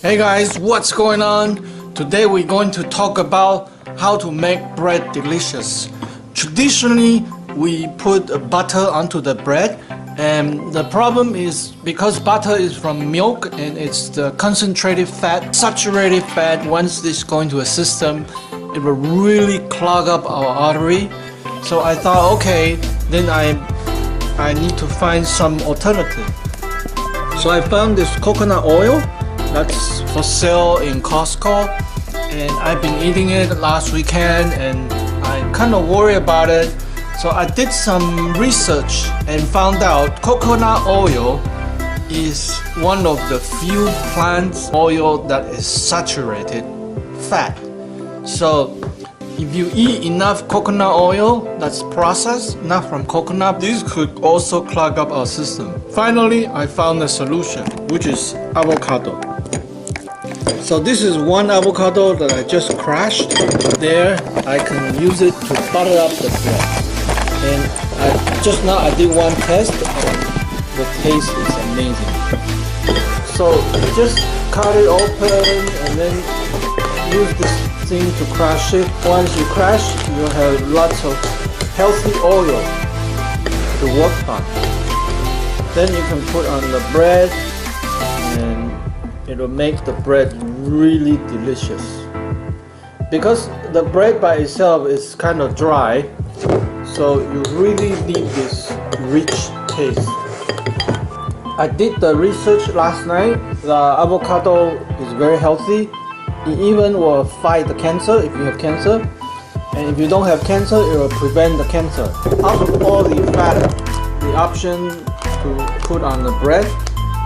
Hey guys, what's going on? Today we're going to talk about how to make bread delicious. Traditionally, we put butter onto the bread, and the problem is because butter is from milk and it's the concentrated fat, saturated fat. Once this goes into a system, it will really clog up our artery. So I thought, okay, then I need to find some alternative. So I found this coconut oil that's for sale in Costco, and I've been eating it last weekend and I kind of worry about it. So I did some research and found out coconut oil is one of the few plant oil that is saturated fat. So if you eat enough coconut oil that's processed, not from coconut, this could also clog up our system. Finally, I found a solution, which is avocado. So this is one avocado that I just crushed. There, I can use it to butter up the bread. And just now I did one test, and the taste is amazing. So just cut it open and then use this thing to crush it. Once you crush, you have lots of healthy oil to work on. Then you can put on the bread and it will make the bread really delicious. Because the bread by itself is kind of dry, so you really need this rich taste. I did the research last night. The avocado is very healthy. It even will fight the cancer if you have cancer, and if you don't have cancer, it will prevent the cancer. Out of all the fat, the option to put on the bread,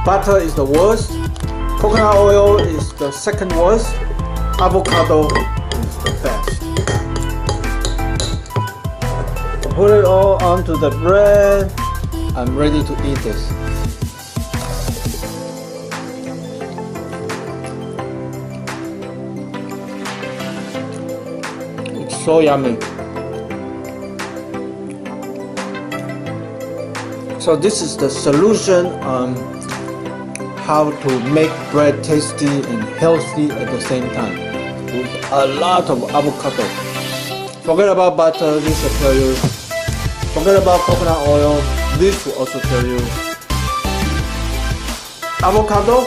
butter is the worst, coconut oil is the second worst, avocado is the best. Put it all onto the bread. I'm ready to eat this. So yummy. So this is the solution on how to make bread tasty and healthy at the same time with a lot of avocado. Forget about butter, this will tell you. Forget about coconut oil, this will also tell you. Avocado,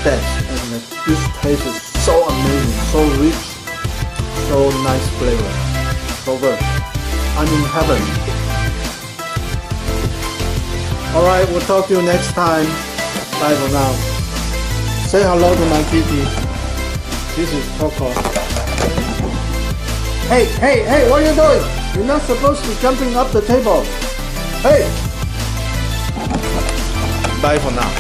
best, and this taste is so amazing, so rich. So nice flavor. So good. I'm in heaven. Alright, we'll talk to you next time. Bye for now. Say hello to my kitty. This is Coco. Hey, what are you doing? You're not supposed to be jumping up the table. Hey! Bye for now.